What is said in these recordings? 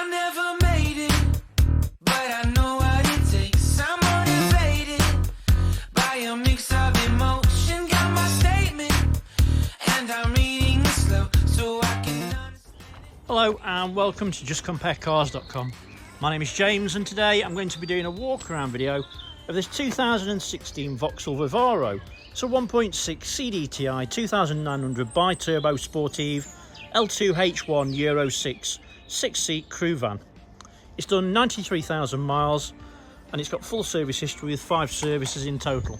I never made it, but I know what it takes. I'm motivated by a mix of emotion. Got my statement, and I'm reading it slow so I can understand. Hello and welcome to JustCompareCars.com. My name is James and today I'm going to be doing a walk around video of this 2016 Vauxhall Vivaro. It's a 1.6 CDTI 2900 bi-turbo Sportive L2H1 Euro 6 6-seat crew van. It's done 93,000 miles and it's got full service history with 5 services in total.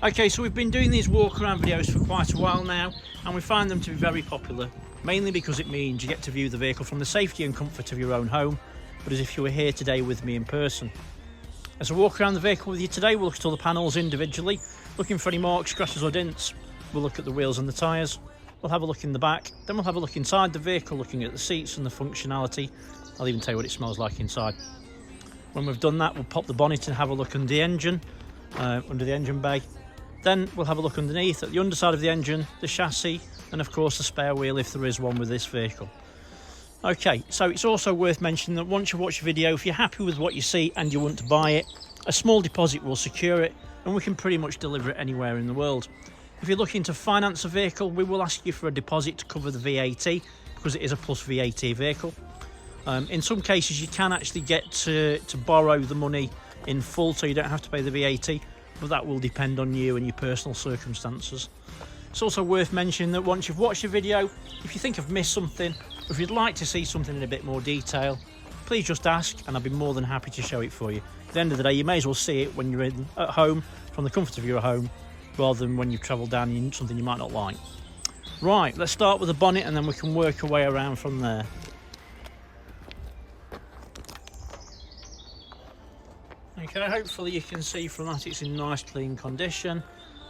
Okay, so we've been doing these walk around videos for quite a while now and we find them to be very popular, mainly because it means you get to view the vehicle from the safety and comfort of your own home, but as if you were here today with me in person. As I walk around the vehicle with you today, we'll look at all the panels individually, looking for any marks, scratches or dents. We'll look at the wheels and the tyres. We'll have a look in the back, then we'll have a look inside the vehicle, looking at the seats and the functionality. I'll even tell you what it smells like inside. When we've done that, we'll pop the bonnet and have a look under the engine, under the engine bay. Then we'll have a look underneath at the underside of the engine, the chassis, and of course the spare wheel if there is one with this vehicle. Okay, so it's also worth mentioning that once you watch the video, if you're happy with what you see and you want to buy it, a small deposit will secure it and we can pretty much deliver it anywhere in the world. If you're looking to finance a vehicle, we will ask you for a deposit to cover the VAT because it is a plus VAT vehicle. In some cases you can actually get to borrow the money in full so you don't have to pay the VAT, but that will depend on you and your personal circumstances. It's also worth mentioning that once you've watched the video, if you think I've missed something, or if you'd like to see something in a bit more detail, please just ask and I'll be more than happy to show it for you. At the end of the day, you may as well see it when you're at home, from the comfort of your home, rather than when you've travelled down in something you might not like. Right, let's start with the bonnet and then we can work our way around from there. Okay, hopefully you can see from that it's in nice clean condition.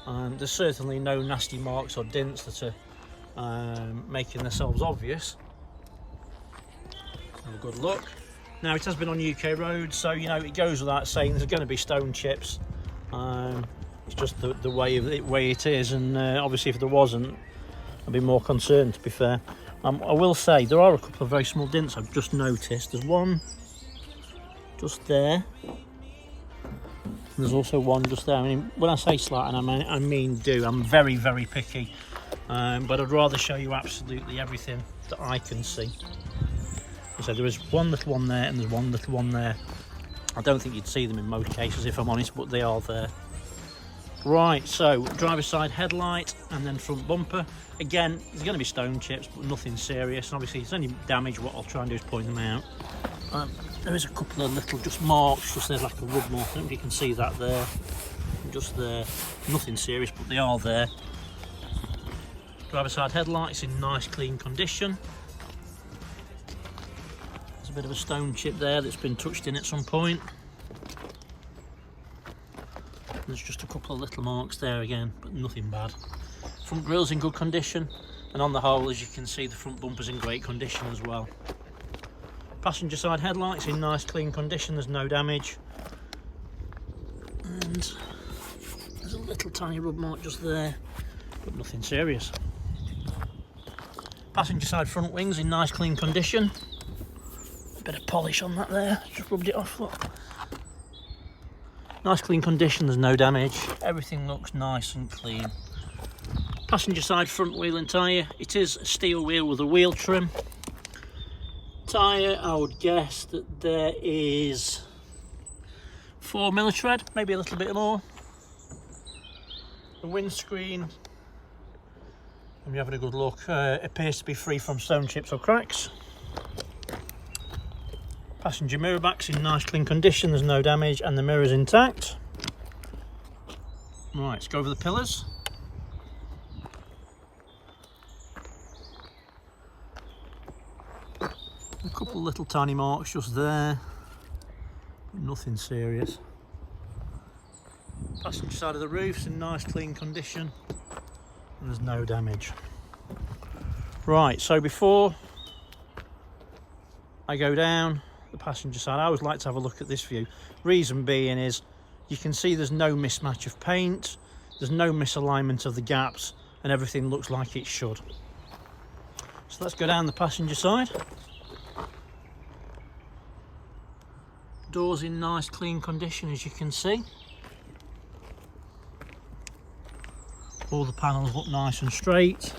There's certainly no nasty marks or dents that are making themselves obvious. Have a good look. Now it has been on UK roads, so you know it goes without saying there's going to be stone chips. It's just the way it is, and obviously if there wasn't, I'd be more concerned, to be fair. I will say there are a couple of very small dents I've just noticed. There's one just there. There's also one just there. I mean, when I say slight, and I mean do. I'm very, very picky, but I'd rather show you absolutely everything that I can see. So there is one little one there, and there's one little one there. I don't think you'd see them in most cases, if I'm honest, but they are there. Right, so driver's side headlight and then front bumper. Again, there's going to be stone chips, but nothing serious. And obviously, if there's any damage, what I'll try and do is point them out. There is a couple of little just marks, just there's like a rub mark. I don't know if you can see that there, just there. Nothing serious, but they are there. Driver's side headlights in nice clean condition. There's a bit of a stone chip there that's been touched in at some point. There's just a couple of little marks there again, but nothing bad. Front grille's in good condition, and on the whole, as you can see, the front bumper's in great condition as well. Passenger side headlights in nice clean condition, there's no damage. And there's a little tiny rub mark just there, but nothing serious. Passenger side front wings in nice clean condition. A bit of polish on that there, just rubbed it off, look. Nice clean condition, there's no damage. Everything looks nice and clean. Passenger side front wheel and tyre. It is a steel wheel with a wheel trim. Tyre, I would guess that there is 4mm tread, maybe a little bit more. The windscreen, when you're having a good look, appears to be free from stone chips or cracks. Passenger mirror back's in nice clean condition, there's no damage, and the mirror's intact. Right, let's go over the pillars. A couple of little tiny marks just there, but nothing serious. Passenger side of the roof's in nice clean condition and there's no damage. Right, so before I go down the passenger side, I always like to have a look at this view. Reason being is you can see there's no mismatch of paint, there's no misalignment of the gaps, and everything looks like it should. So let's go down the passenger side. door's in nice clean condition, as you can see. All the panels look nice and straight.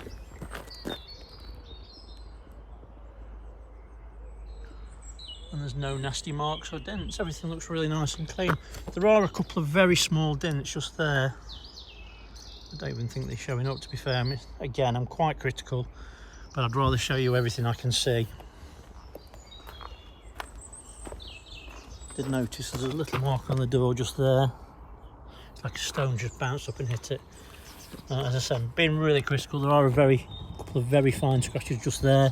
And there's no nasty marks or dents. Everything looks really nice and clean. There are a couple of very small dents just there. I don't even think they're showing up, to be fair. I mean, again, I'm quite critical, but I'd rather show you everything I can see. Did notice there's a little mark on the door just there. It's like a stone just bounced up and hit it. As I said, being really critical, there are a couple of very fine scratches just there.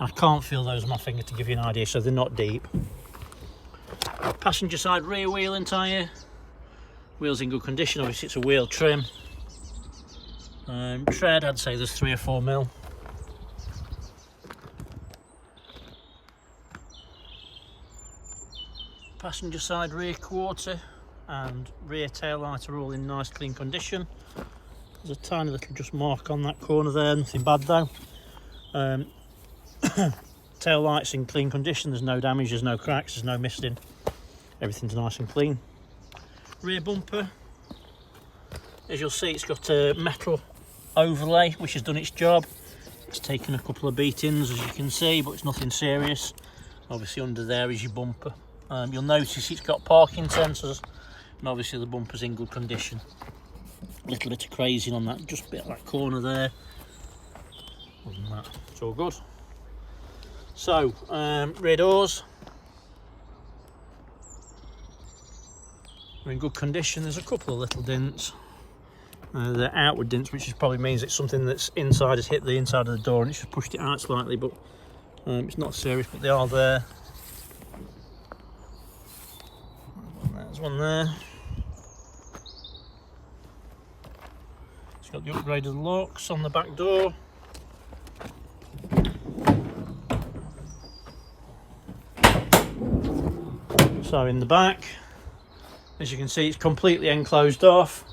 I can't feel those on my finger to give you an idea, so they're not deep. Passenger side rear wheel and tyre. Wheels in good condition, obviously it's a wheel trim. Tread, I'd say there's 3 or 4 mil. Passenger side rear quarter and rear tail light are all in nice clean condition. There's a tiny little just mark on that corner there, nothing bad though. Tail light's in clean condition, there's no damage, there's no cracks, there's no misting. Everything's nice and clean. Rear bumper, as you'll see, it's got a metal overlay which has done its job. It's taken a couple of beatings, as you can see, but it's nothing serious. Obviously under there is your bumper. You'll notice it's got parking sensors, and obviously the bumper's in good condition. A little bit of crazing on that, just a bit of that corner there. Other than that, it's all good. So, rear doors are in good condition. There's a couple of little dents. They're outward dents, which probably means it's something that's inside has hit the inside of the door and it's just pushed it out slightly, but it's not serious, but they are there. There's one there. It's got the upgraded locks on the back door. So in the back, as you can see, it's completely enclosed off.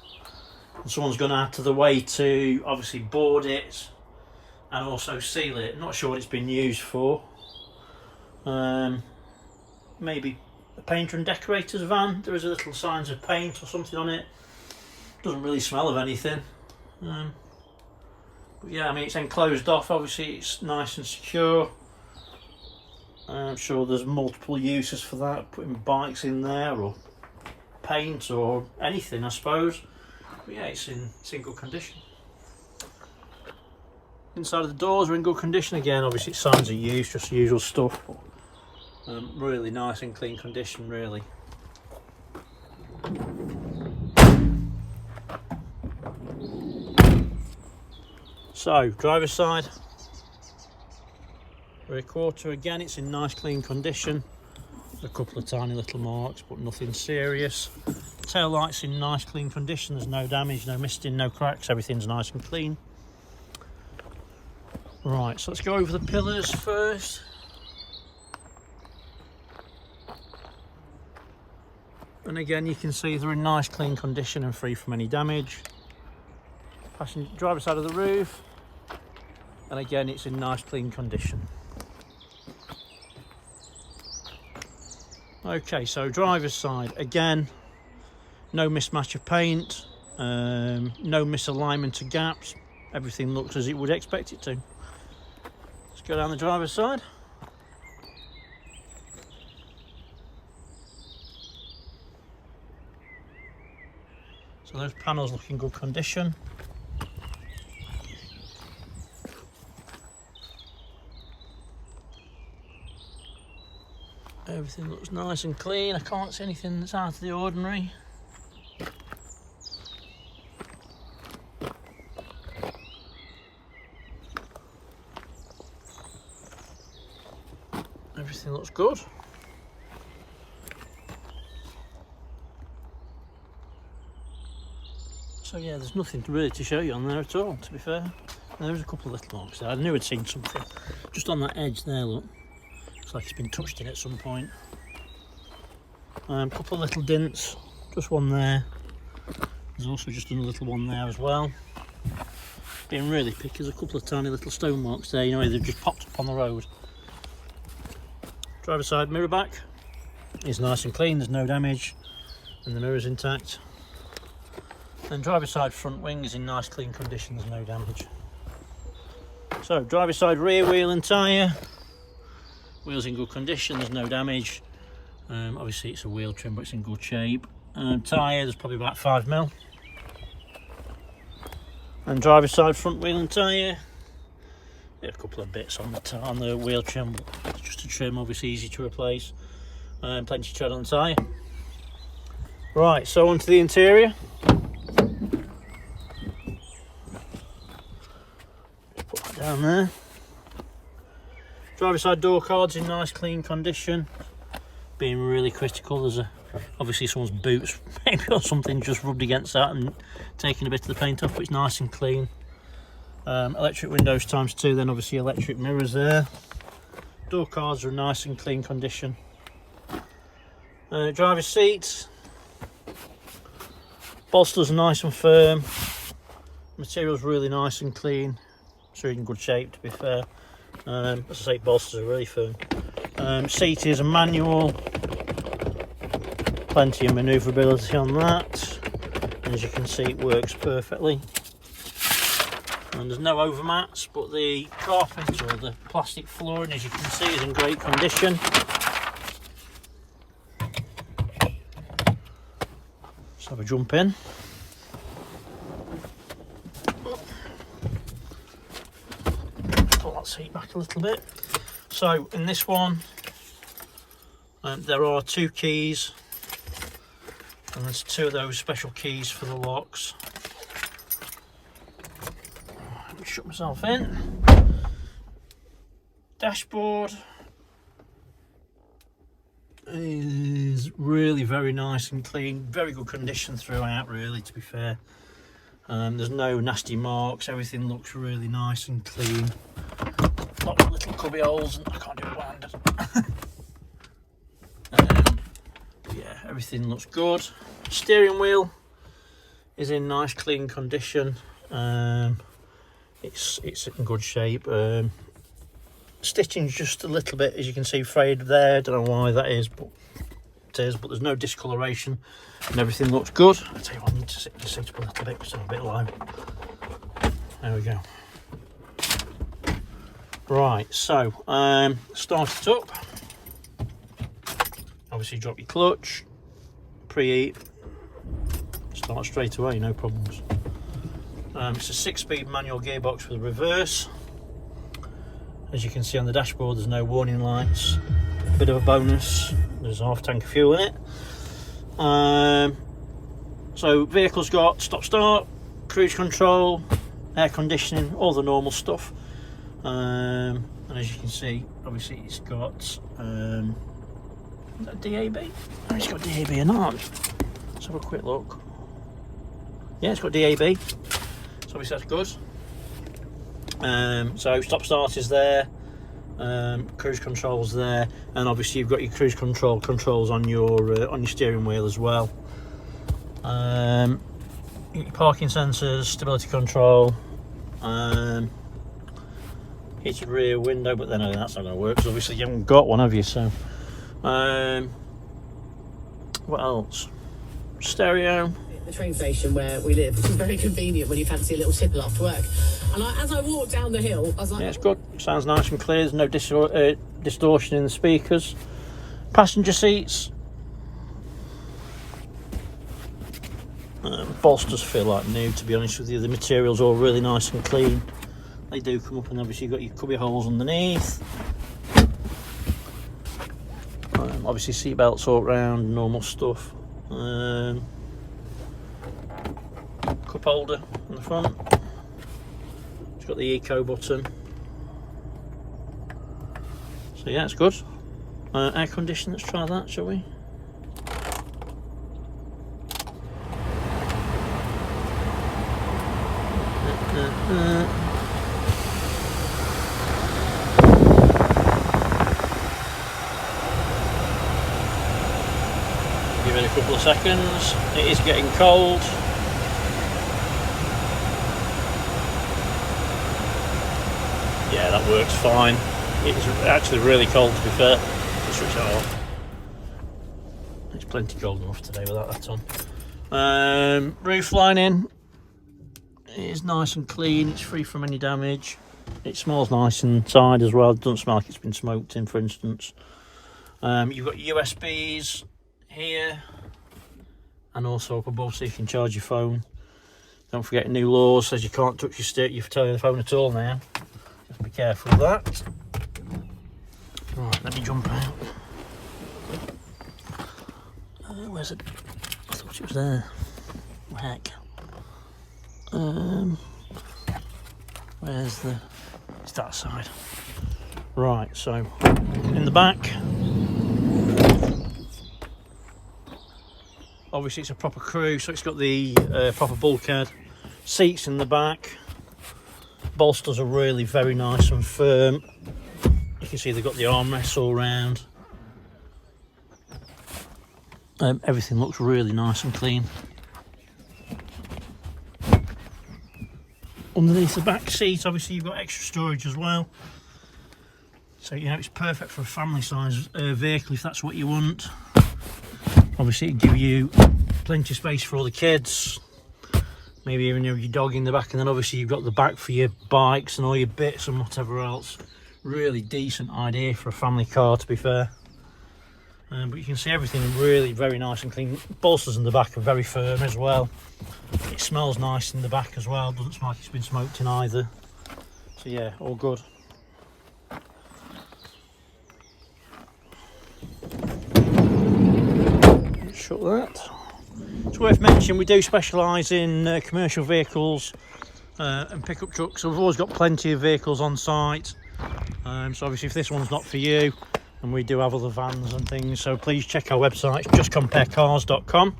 And someone's gone out of the way to obviously board it and also seal it. Not sure what it's been used for. Maybe a painter and decorator's van. There is a little signs of paint or something on it. Doesn't really smell of anything. But yeah, I mean, it's enclosed off. Obviously, it's nice and secure. I'm sure there's multiple uses for that. Putting bikes in there, or paint, or anything, I suppose. But yeah, it's in good condition. Inside of the doors are in good condition again. Obviously, it's signs of use, just the usual stuff. But really nice and clean condition, really. So, driver's side. Rear quarter, again, it's in nice clean condition. A couple of tiny little marks, but nothing serious. Tail light's in nice clean condition. There's no damage, no misting, no cracks. Everything's nice and clean. Right, so let's go over the pillars first. And again, you can see they're in nice clean condition and free from any damage. Passenger driver's side of the roof, and again, it's in nice clean condition. Okay, so driver's side, again, no mismatch of paint, no misalignment of gaps. Everything looks as it would expect it to. Let's go down the driver's side. So those panels look in good condition. Everything looks nice and clean. I can't see anything that's out of the ordinary. Everything looks good. So yeah, there's nothing really to show you on there at all, to be fair. There's a couple of little marks there. I knew I'd seen something. Just on that edge there, look. Looks like it's been touched in at some point. A couple of little dents, just one there. There's also just another little one there as well. Being really picky, there's a couple of tiny little stone marks there, you know, they've just popped up on the road. Driver's side mirror back. is nice and clean, there's no damage, and the mirror's intact. And driver's side front wing is in nice clean condition, there's no damage. So driver's side rear wheel and tyre, wheels in good condition, there's no damage. Obviously it's a wheel trim but it's in good shape. Tyre, there's probably about 5mm. And driver's side front wheel and tyre, a couple of bits on the wheel trim, but just a trim, obviously easy to replace. Plenty of tread on the tyre. Right, so onto the interior. Just put that down there. Driver's side door cards in nice clean condition. Being really critical, there's obviously someone's boots maybe or something just rubbed against that and taking a bit of the paint off, but it's nice and clean. Electric windows ×2, then obviously electric mirrors there. Door cards are in nice and clean condition. Driver's seats, bolsters are nice and firm, material's really nice and clean, it's in good shape to be fair. As I say, bolsters are really firm. Seat is a manual, plenty of manoeuvrability on that, and as you can see it works perfectly. And there's no overmats, but the carpet or the plastic flooring, as you can see, is in great condition. Let's have a jump in. Pull that seat back a little bit. So in this one, there are 2 keys, and there's 2 of those special keys for the locks. Let me shut myself in. Dashboard is really very nice and clean, very good condition throughout, really, to be fair. There's no nasty marks, everything looks really nice and clean. Lots of little cubby holes, and I can't do it one-handed. Yeah, everything looks good. Steering wheel is in nice clean condition. It's in good shape. Stitching's just a little bit, as you can see, frayed there. Don't know why that is, but it is. But there's no discoloration, and everything looks good. I tell you what, I need to sit the seat up a little bit because it's a bit low. There we go. Right, so start it up. Obviously, drop your clutch, preheat, start straight away, no problems. It's a 6-speed manual gearbox with reverse. As you can see on the dashboard, there's no warning lights. Bit of a bonus, there's a half tank of fuel in it. So vehicle's got stop start, cruise control, air conditioning, all the normal stuff. And as you can see, obviously it's got is that DAB? Oh, it's got DAB or not. Let's have a quick look. Yeah, it's got DAB, so obviously that's good. So stop start is there, cruise control's there, and obviously you've got your cruise control controls on your steering wheel as well. Your parking sensors, stability control, heated rear window, but then that's not going to work because obviously you haven't got one, have you? So what else? Stereo. The train station where we live, which is very convenient when you fancy a little tipple after work. And as I walked down the hill, I was like, yeah, it's good. Sounds nice and clear. There's no distortion in the speakers. Passenger seats. Bolsters feel like new, to be honest with you. The material's all really nice and clean. They do come up, and obviously you've got your cubby holes underneath. Obviously seat belts all round, normal stuff. Cup holder on the front. It's got the eco button. So yeah, it's good. Air conditioning, let's try that, shall we? Give it a couple of seconds. It is getting cold. Yeah, that works fine. It's actually really cold, to be fair. Just switch that off. It's plenty cold enough today without that on. Roof lining is nice and clean. It's free from any damage. It smells nice inside as well. It doesn't smell like it's been smoked in, for instance. You've got USBs here and also up above so you can charge your phone. Don't forget, new laws says you can't touch your telephone at all now. Just be careful of that. Right, let me jump out. Where's it? I thought it was there. Oh, heck. Where's the... It's that side. Right, so in the back, obviously it's a proper crew, so it's got the proper bulkhead, seats in the back, bolsters are really very nice and firm. You can see they've got the armrests all round. Everything looks really nice and clean. Underneath the back seat, obviously you've got extra storage as well. So, you know, it's perfect for a family size vehicle if that's what you want. Obviously it'll give you plenty of space for all the kids. Maybe even your dog in the back, and then obviously you've got the back for your bikes and all your bits and whatever else. Really decent idea for a family car, to be fair. But you can see everything really very nice and clean. Bolsters in the back are very firm as well. It smells nice in the back as well. Doesn't smell like it's been smoked in either. So yeah, all good. Shut that. It's worth mentioning we do specialise in commercial vehicles and pickup trucks. So we've always got plenty of vehicles on site. So obviously if this one's not for you, and we do have other vans and things, so please check our website, justcomparecars.com.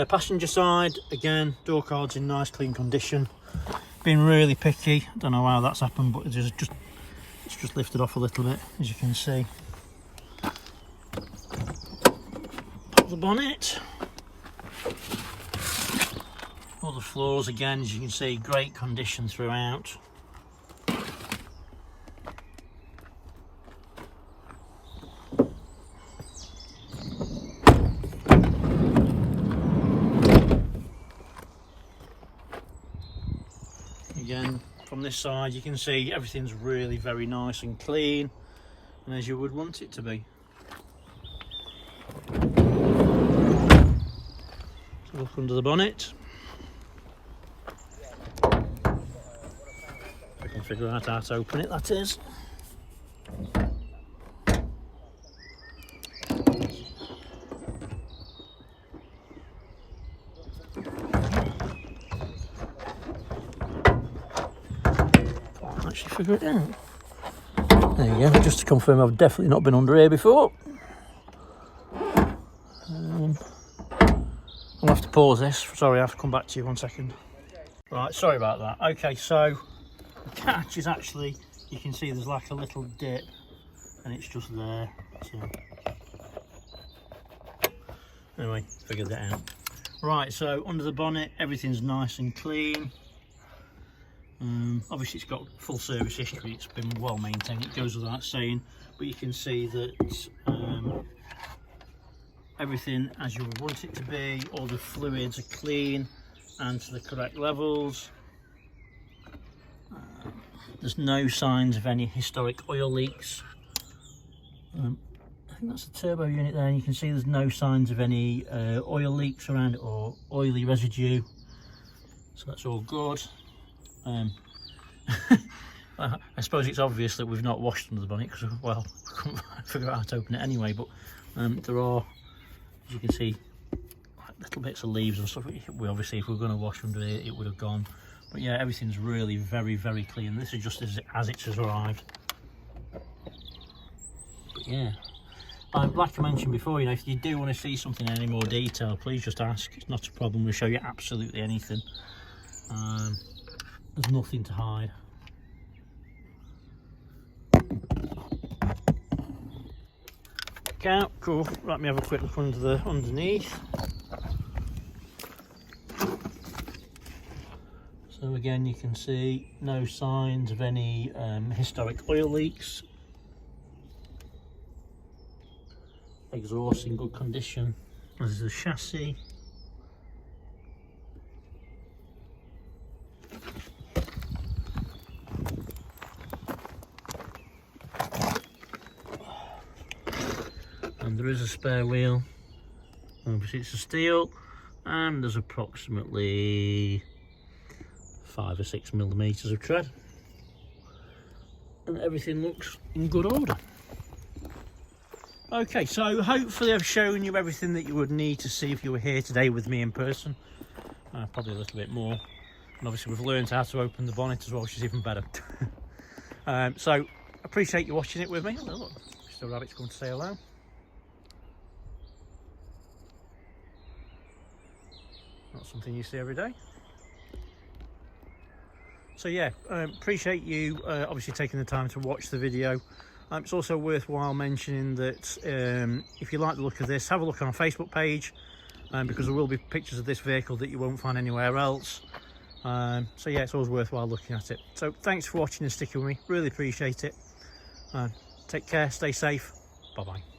Passenger side, again, door cards in nice clean condition. Been really picky, don't know how that's happened, but it's just lifted off a little bit, as you can see. Pop the bonnet. All the floors, again, as you can see, great condition throughout. Again, from this side you can see everything's really very nice and clean, and as you would want it to be. So look under the bonnet. I can figure out how to open it, that is. Figure it out. There you go, just to confirm I've definitely not been under here before. I'll have to pause this. Sorry, I have to come back to you 1 second. Right, sorry about that. Okay, so the catch is actually, you can see there's like a little dip and it's just there. So anyway, figured that out. Right, so under the bonnet everything's nice and clean. Obviously it's got full service history, it's been well maintained, it goes without saying, but you can see that everything as you would want it to be. All the fluids are clean and to the correct levels. There's no signs of any historic oil leaks. I think that's the turbo unit there, and you can see there's no signs of any oil leaks around it or oily residue, so that's all good. I suppose it's obvious that we've not washed under the bonnet because, well, we couldn't figure out how to open it anyway, but there are, as you can see, like little bits of leaves and stuff. We obviously, if we were going to wash under it, it would have gone. But yeah, everything's really very, very clean. This is just as it has arrived. But yeah, like I mentioned before, you know, if you do want to see something in any more detail, please just ask. It's not a problem. We'll show you absolutely anything. There's nothing to hide. Out, cool. Let me have a quick look underneath. So again, you can see no signs of any historic oil leaks. exhaust in good condition. This is the chassis. And there is a spare wheel. Obviously it's a steel, and there's approximately 5 or 6 millimeters of tread, and everything looks in good order. Okay, so hopefully I've shown you everything that you would need to see if you were here today with me in person. Probably a little bit more, and obviously we've learned how to open the bonnet as well, which is even better. So appreciate you watching it with me. Oh, look, still rabbits going to say hello. Not something you see every day. So yeah, appreciate you obviously taking the time to watch the video. It's also worthwhile mentioning that if you like the look of this, have a look on our Facebook page, because there will be pictures of this vehicle that you won't find anywhere else. So yeah, it's always worthwhile looking at it. So thanks for watching and sticking with me, really appreciate it. Take care, stay safe, bye bye.